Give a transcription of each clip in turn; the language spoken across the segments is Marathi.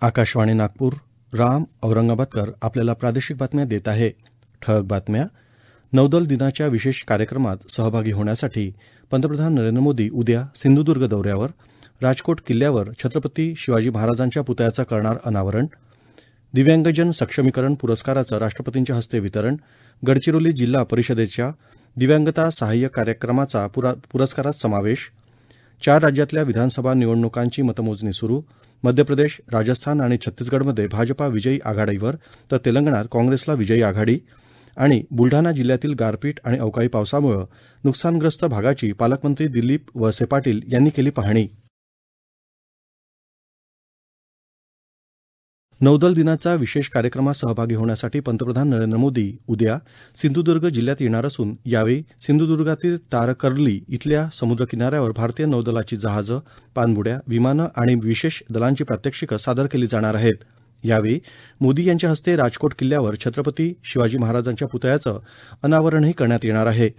आकाशवाणी नागपूर. राम औरंगाबादकर आपल्याला प्रादेशिक बातम्या देत आहे. ठळक बातम्या. नौदल दिनाच्या विशेष कार्यक्रमात सहभागी होण्यासाठी पंतप्रधान नरेंद्र मोदी उद्या सिंधुदुर्ग दौऱ्यावर. राजकोट किल्ल्यावर छत्रपती शिवाजी महाराजांच्या पुतळ्याचं करणार अनावरण. दिव्यांगजन सक्षमीकरण पुरस्काराचं राष्ट्रपतींच्या हस्ते वितरण. गडचिरोली जिल्हा परिषदेच्या दिव्यांगता सहाय्य कार्यक्रमाचा पुरस्कारात समावेश. 4 राज्यातल्या विधानसभा निवडणुकांची मतमोजणी सुरू. मध्य प्रदेश, राजस्थान आणि छत्तीसगडमध्ये भाजपा विजयी आघाडीवर, तर तेलंगणात काँग्रेसला विजयी आघाडी. आणि बुलढाणा जिल्ह्यातील गारपीट आणि अवकाळी पावसामुळे नुकसानग्रस्त भागाची पालकमंत्री दिलीप वळसे पाटील यांनी केली पाहणी. नौदल दिनाच्या विशेष कार्यक्रमात सहभागी होण्यासाठी पंतप्रधान नरेंद्र मोदी उद्या सिंधुदुर्ग जिल्ह्यात येणार असून यावेळी सिंधुदुर्गातील तारकर्ली इथल्या समुद्रकिनाऱ्यावर भारतीय नौदलाची जहाजं, पाणबुड्या, विमानं आणि विशेष दलांची प्रात्यक्षिकं सादर केली जाणार आहेत. यावेळी मोदी यांच्या हस्ते राजकोट किल्ल्यावर छत्रपती शिवाजी महाराजांच्या पुतळ्याचं अनावरणही करण्यात येणार आहे.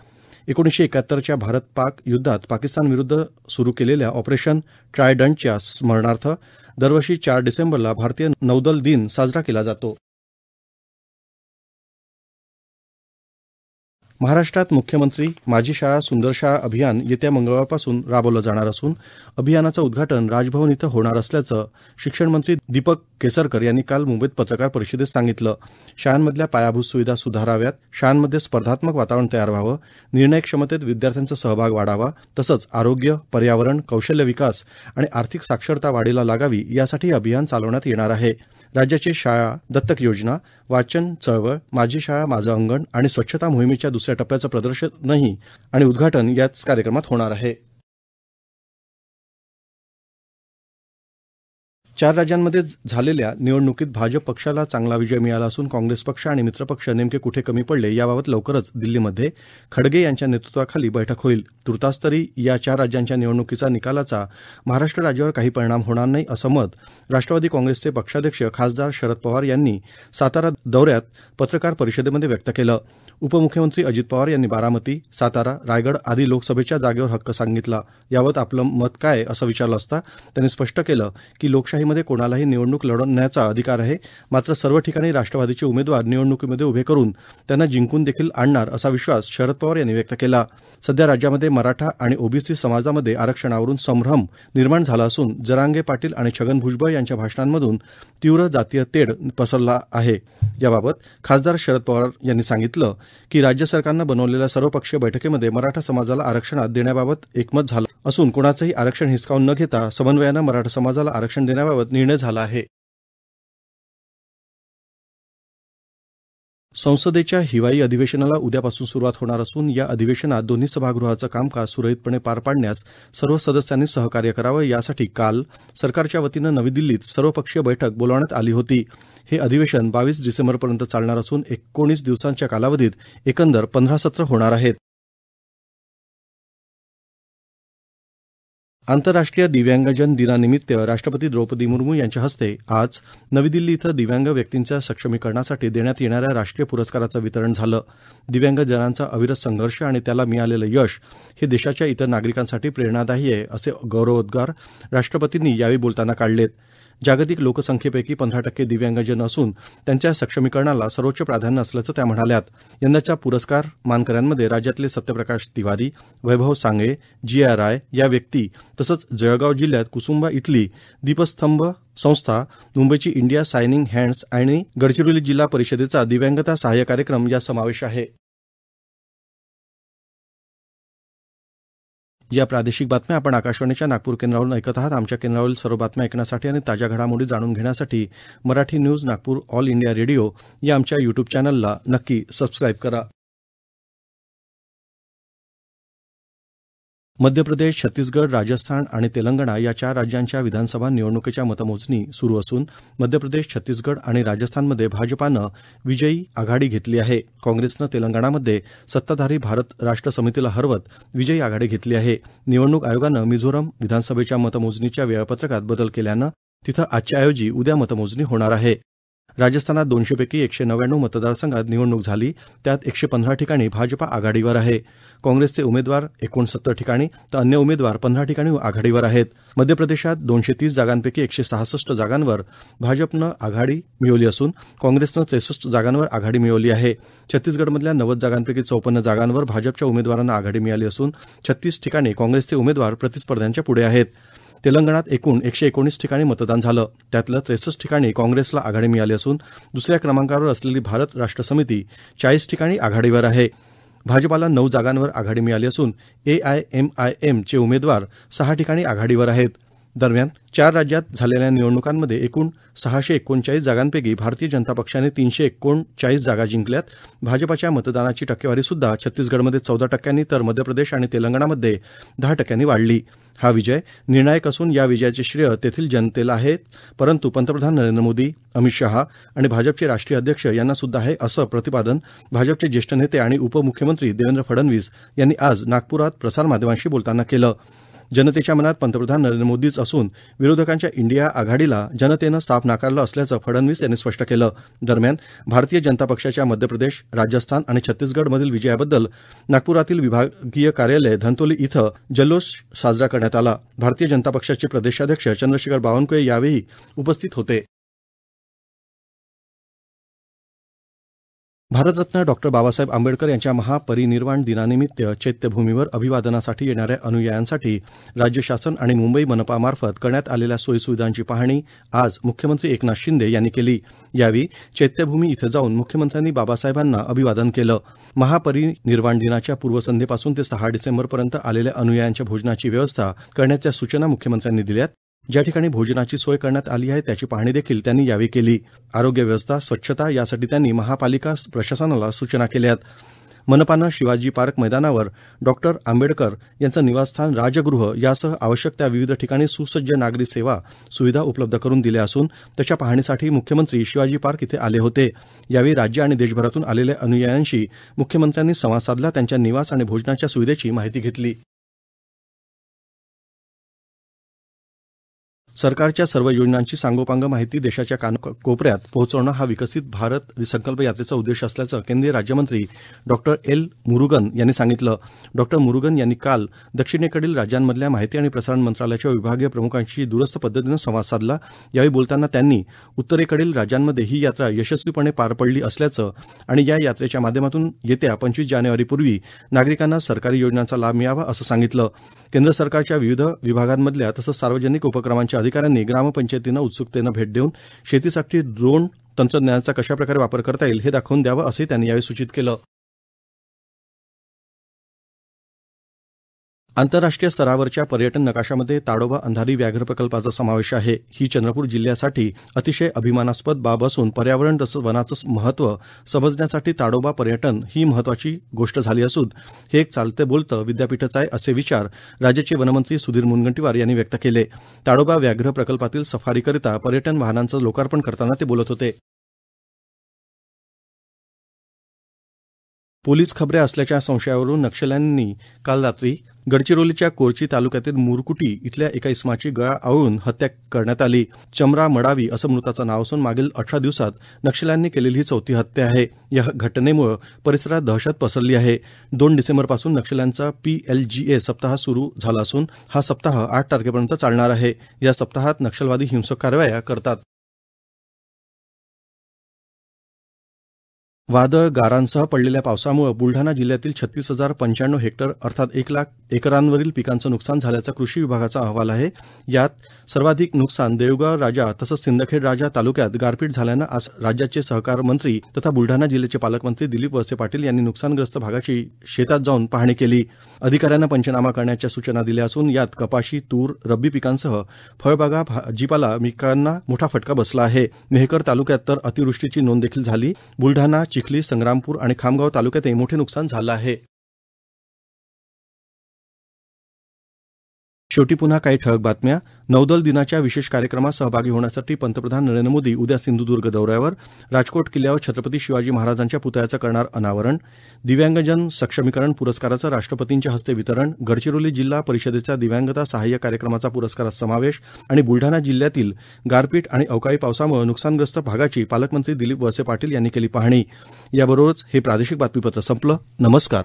1971च्या भारत-पाक युद्धात पाकिस्तानविरुद्ध सुरू केलेल्या ऑपरेशन ट्रायडंटच्या स्मरणार्थ दरवर्षी 4 डिसेंबरला भारतीय नौदल दिन साजरा केला जातो. महाराष्ट्रात मुख्यमंत्री माझी शाळा सुंदर शाळा अभियान येत्या मंगळवारपासून राबवलं जाणार असून अभियानाचं उद्घाटन राजभवन इथं होणार असल्याचं शिक्षण मंत्री दीपक केसरकर यांनी काल मुंबईत पत्रकार परिषदेत सांगितलं. शाळांमधल्या पायाभूत सुविधा सुधाराव्यात, शाळांमध्ये स्पर्धात्मक वातावरण तयार व्हावं, निर्णय क्षमतेत विद्यार्थ्यांचा सहभाग वाढावा, तसंच आरोग्य, पर्यावरण, कौशल्य विकास आणि आर्थिक साक्षरता वाढीला लागावी यासाठी हे अभियान चालवण्यात येणार आहे. राज्याची शाळा दत्तक योजना, वाचन चळवळ, माझी शाळा माझं अंगण आणि स्वच्छता मोहिमेच्या दुसऱ्या टप्प्याचं प्रदर्शनही आणि उद्घाटन याच कार्यक्रमात होणार आहे. 4 राज्यांमध्ये झालेल्या निवडणुकीत भाजप पक्षाला चांगला विजय मिळाला असून काँग्रेस पक्ष आणि मित्रपक्ष नेमके कुठे कमी पडले याबाबत लवकरच दिल्लीमध्ये खडगे यांच्या नेतृत्वाखाली बैठक होईल. तुर्तास्तरी या 4 राज्यांच्या निवडणुकीचा निकालाचा महाराष्ट्र राज्यावर काही परिणाम होणार नाही असं मत राष्ट्रवादी काँग्रेसचे पक्षाध्यक्ष खासदार शरद पवार यांनी सातारा दौऱ्यात पत्रकार परिषदेमध्ये व्यक्त केलं. उपमुख्यमंत्री अजित पवार यांनी बारामती, सातारा, रायगड आदी लोकसभेच्या जागेवर हक्क सांगितला. याबाबत आपलं मत काय असं विचारलं असता त्यांनी स्पष्ट केलं की लोकशाहीमध्ये कोणालाही निवडणूक लढवण्याचा अधिकार आहे, मात्र सर्व ठिकाणी राष्ट्रवादीचे उमेदवार निवडणुकीमध्ये उभे करून त्यांना जिंकून देखील आणणार असा विश्वास शरद पवार यांनी व्यक्त केला. सध्या राज्यामध्ये मराठा आणि ओबीसी समाजामध्ये आरक्षणावरून संभ्रम निर्माण झाला असून जरांगे पाटील आणि छगन भुजबळ यांच्या भाषणांमधून तीव्र जातीय तेढ पसरला आहे. याबाबत खासदार शरद पवार यांनी सांगितलं की राज्य सरकारनं बनवलेल्या सर्वपक्षीय बैठकीमध्ये मराठा समाजाला आरक्षणात देण्याबाबत एकमत झालं असून कोणाचंही आरक्षण हिसकावून न घेता समन्वयानं मराठा समाजाला आरक्षण देण्याबाबत निर्णय झाला आहे. संसदेच्या हिवाळी अधिवेशनाला उद्यापासून सुरुवात होणार असून या अधिवेशनात दोन्ही सभागृहाचं कामकाज सुरळीतपणे पार पाडण्यास सर्व सदस्यांनी सहकार्य करावं यासाठी काल सरकारच्या वतीनं नवी दिल्लीत सर्वपक्षीय बैठक बोलावण्यात आली होती. हे अधिवेशन 22 डिसेंबरपर्यंत चालणार असून 19 दिवसांच्या कालावधीत एकंदर 15 सत्र होणार आहेत. आंतरराष्ट्रीय दिव्यांगजन दिनानिमित्त राष्ट्रपती द्रौपदी मुर्मू यांच्या हस्ते आज नवी दिल्ली इथं दिव्यांग व्यक्तींच्या सक्षमीकरणासाठी देण्यात येणाऱ्या राष्ट्रीय पुरस्काराचं वितरण झालं. दिव्यांगजनांचा अविरत संघर्ष आणि त्याला मिळालेलं यश हे देशाच्या इतर नागरिकांसाठी प्रेरणादायी आहे असे गौरवोद्गार राष्ट्रपतींनी यावेळी बोलताना काढलेत. जागतिक लोकसंख्येपैकी 15% दिव्यांगजन असून त्यांच्या सक्षमीकरणाला सर्वोच्च प्राधान्य असल्याचं त्या म्हणाल्यात. यंदाच्या पुरस्कार मानकऱ्यांमध्ये राज्यातले सत्यप्रकाश तिवारी, वैभव सांगळे, GR राय या व्यक्ती तसंच जळगाव जिल्ह्यात कुसुंबा इथली दीपस्तंभ संस्था, मुंबईची इंडिया सायनिंग हँड्स आणि गडचिरोली जिल्हा परिषदेचा दिव्यांगता सहाय्य कार्यक्रम या समावेश आहे. या प्रादेशिक बातम्या आपण आकाशवाणीच्या नागपूर केंद्रावरून ऐकत आहात. आमच्या केंद्रावरील सर्व बातम्या ऐकण्यासाठी आणि ताज्या घडामोडी जाणून घेण्यासाठी Marathi news Nagpur all India radio या आमच्या यूट्यूब चॅनलला नक्की सबस्क्राईब करा. मध्य प्रदेश, छत्तीसगड, राजस्थान आणि तेलंगणा या 4 राज्यांच्या विधानसभा निवडणुकीच्या मतमोजणी सुरू असून मध्य प्रदेश, छत्तीसगड आणि राजस्थानमध्ये भाजपानं विजयी आघाडी घेतली आहे. काँग्रेसनं तेलंगणामध्ये सत्ताधारी भारत राष्ट्र समितीला हरवत विजयी आघाडी घेतली आहे. निवडणूक आयोगानं मिझोरम विधानसभेच्या मतमोजणीच्या वेळापत्रकात बदल केल्यानं तिथं आजच्या ऐवजी उद्या मतमोजणी होणार आहे. राजस्थानात 200 पैकी 199 मतदारसंघात निवडणूक झाली. त्यात 115 ठिकाणी भाजपा आघाडीवर आहे. काँग्रेसचे उमेदवार 69 ठिकाणी तर अन्य उमेदवार 15 ठिकाणी आघाडीवर आहेत. मध्य प्रदेशात 230 जागांपैकी 166 जागांवर भाजपनं आघाडी मिळवली असून काँग्रेसनं 63 जागांवर आघाडी मिळवली आहे. छत्तीसगडमधल्या 90 जागांपैकी 54 जागांवर भाजपच्या उमेदवारांना आघाडी मिळाली असून 36 ठिकाणी काँग्रेसचे उमेदवार प्रतिस्पर्ध्यांच्या पुढे आहेत. तेलंगणात एकूण 119 ठिकाणी मतदान झालं. त्यातलं 63 ठिकाणी काँग्रेसला आघाडी मिळाली असून दुसऱ्या क्रमांकावर असलेली भारत राष्ट्र समिती 40 ठिकाणी आघाडीवर आहे. भाजपाला 9 जागांवर आघाडी मिळाली असून AIMIMचे उमेदवार 6 ठिकाणी आघाडीवर आहेत. दरम्यान 4 राज्यात झालेल्या निवडणुकांमध्ये एकूण 639 जागांपैकी भारतीय जनता पक्षाने 339 जागा जिंकल्यात. भाजपाच्या मतदानाची टक्केवारी सुद्धा छत्तीसगडमध्ये 14% तर मध्य प्रदेश आणि तेलंगणामध्ये 10% वाढली. हा विजय निर्णायक असून या विजयाचे श्रेय तेथील जनतेला आहे, परंतु पंतप्रधान नरेंद्र मोदी, अमित शहा आणि भाजपचे राष्ट्रीय अध्यक्ष यांना सुद्धा आहे, असं प्रतिपादन भाजपचे ज्येष्ठ नेते आणि उपमुख्यमंत्री देवेंद्र फडणवीस यांनी आज नागपुरात प्रसारमाध्यमांशी बोलताना केलं. जनतेच्या मनात पंतप्रधान नरेंद्र मोदीच असून विरोधकांच्या इंडिया आघाडीला जनतेनं साफ नाकारलं असल्याचं फडणवीस यांनी स्पष्ट केलं. दरम्यान भारतीय जनता पक्षाच्या मध्य प्रदेश, राजस्थान आणि छत्तीसगडमधील विजयाबद्दल नागपुरातील विभागीय कार्यालय धंतोली इथं जल्लोष साजरा करण्यात आला. भारतीय जनता पक्षाचे प्रदेशाध्यक्ष चंद्रशेखर बावनकुळे यावेळी उपस्थित होते. भारतरत्न डॉ. बाबासाहेब आंबेडकर यांच्या महापरिनिर्वाण दिनानिमित्त चैत्यभूमीवर अभिवादनासाठी येणाऱ्या अनुयायांसाठी राज्य शासन आणि मुंबई मनपामार्फत करण्यात आलेल्या सोयीसुविधांची पाहणी आज मुख्यमंत्री एकनाथ शिंदे यांनी केली. यावेळी चैत्यभूमी इथं जाऊन मुख्यमंत्र्यांनी बाबासाहेबांना अभिवादन केलं. महापरिनिर्वाण दिनाच्या पूर्वसंध्येपासून ते 6 डिसेंबरपर्यंत आलेल्या अनुयायांच्या भोजनाची व्यवस्था करण्याच्या सूचना मुख्यमंत्र्यांनी दिल्यात. ज्या ठिकाणी भोजनाची सोय करण्यात आली आहे त्याची पाहणी देखील त्यांनी यावेळी केली. आरोग्य व्यवस्था, स्वच्छता यासाठी त्यांनी महापालिका प्रशासनाला सूचना केल्यात. मनपानं शिवाजी पार्क मैदानावर डॉ. आंबेडकर यांचं निवासस्थान, राजगृह यासह आवश्यक त्या विविध ठिकाणी सुसज्ज नागरी सेवा सुविधा उपलब्ध करून दिल्या असून त्याच्या पाहणीसाठी मुख्यमंत्री शिवाजी पार्क इथे आले होते. यावेळी राज्य आणि देशभरातून आलेल्या अनुयायांशी मुख्यमंत्र्यांनी संवाद साधला, त्यांच्या निवास आणि भोजनाच्या सुविधेची माहिती घेतली. सरकारच्या सर्व योजनांची सांगोपांग माहिती देशाच्या कानाकोपऱ्यात पोहोचवणं हा विकसित भारत संकल्प यात्रेचा उद्देश असल्याचं केंद्रीय राज्यमंत्री डॉ. एल. मुरुगन यांनी सांगितलं. डॉ. मुरुगन यांनी काल दक्षिणेकडील राज्यांमधल्या माहिती आणि प्रसारण मंत्रालयाच्या विभागीय प्रमुखांशी दूरस्थ पद्धतीनं संवाद साधला. यावेळी बोलताना त्यांनी उत्तरेकडील राज्यांमध्ये ही यात्रा यशस्वीपणे पार पडली असल्याचं आणि या यात्रेच्या माध्यमातून येत्या 25 जानेवारीपूर्वी नागरिकांना सरकारी योजनांचा लाभ मिळावा असं सांगितलं. केंद्र सरकारच्या विविध विभागांमधल्या तसंच सार्वजनिक उपक्रमांच्या अधिकाऱ्यांनी ग्रामपंचायतींना उत्सुकतेनं भेट देऊन शेतीसाठी ड्रोन तंत्रज्ञानाचा कशाप्रकारे वापर करता येईल हे दाखवून द्यावं असंही त्यांनी यावेळी सूचित केलं. आंतरराष्ट्रीय स्तरावरच्या पर्यटन नकाशामध्ये ताडोबा अंधारी व्याघ्र प्रकल्पाचा समावेश आहे. ही चंद्रपूर जिल्ह्यासाठी अतिशय अभिमानास्पद बाब असून पर्यावरण तसंच वनाचं महत्त्व समजण्यासाठी ताडोबा पर्यटन ही महत्त्वाची गोष्ट झाली असून हे एक चालतं बोलतं विद्यापीठच आहे असे विचार राज्याचे वनमंत्री सुधीर मुनगंटीवार यांनी व्यक्त केले. ताडोबा व्याघ्र प्रकल्पातील सफारीकरिता पर्यटन वाहनांचं लोकार्पण करताना ते बोलत होते. पोलीस खबऱ्या असल्याच्या संशयावरून नक्षल्यांनी काल रात्री गडचिरोलीच्या कोरची तालुक्यातील मुरकुटी इथल्या एका इसमाची गळा आवळून हत्या करण्यात आली. चमरा मडावी असं मृताचं नाव असून मागील 18 दिवसात नक्षल्यांनी केलेली ही 4थी हत्या आहे. या घटनेमुळे परिसरात दहशत पसरली आहे. 2 डिसेंबरपासून नक्षल्यांचा PLGA सप्ताह सुरू झाला असून हा सप्ताह 8 तारखेपर्यंत चालणार आहे. या सप्ताहात नक्षलवादी हिंसक कारवाया करतात. वादळ, गारांसह पडलेल्या पावसामुळे बुलढाणा जिल्ह्यातील 36,095 हेक्टर अर्थात 1,00,000 एकरांवरील पिकांचं नुकसान झाल्याचा कृषी विभागाचा अहवाल आहे. यात सर्वाधिक नुकसान देऊळगाव राजा तसंच सिंदखेड राजा तालुक्यात गारपीट झाल्यानं आज राज्याचे सहकार मंत्री तथा बुलढाणा जिल्ह्याचे पालकमंत्री दिलीप वळसे पाटील यांनी नुकसानग्रस्त भागाची शेतात जाऊन पाहणी केली. अधिकाऱ्यांना पंचनामा करण्याच्या सूचना दिल्या असून यात कपाशी, तूर, रब्बी पिकांसह फळबागा, भाजीपाला पिकांना मोठा फटका बसला आहे. मेहकर तालुक्यात तर अतिवृष्टीची नोंद देखील झाली. बुलढाणा, चिखली, संग्रामपूर आणि खामगाव तालुक्यातही मोठे नुकसान झालं आहे. शेवटी पुन्हा काही ठळक बातम्या. नौदल दिनाच्या विशेष कार्यक्रमात सहभागी होण्यासाठी पंतप्रधान नरेंद्र मोदी उद्या सिंधुदुर्ग दौऱ्यावर. राजकोट किल्ल्यावर छत्रपती शिवाजी महाराजांच्या पुतळ्याचं करणार अनावरण. दिव्यांगजन सक्षमीकरण पुरस्काराचं राष्ट्रपतींच्या हस्ते वितरण. गडचिरोली जिल्हा परिषदेचा दिव्यांगता सहाय्य कार्यक्रमाचा पुरस्कारात समावेश. आणि बुलढाणा जिल्ह्यातील गारपीट आणि अवकाळी पावसामुळे नुकसानग्रस्त भागाची पालकमंत्री दिलीप वळसे पाटील यांनी केली पाहणी. याबरोबरच हे प्रादेशिक बातमीपत्र संपलं. नमस्कार.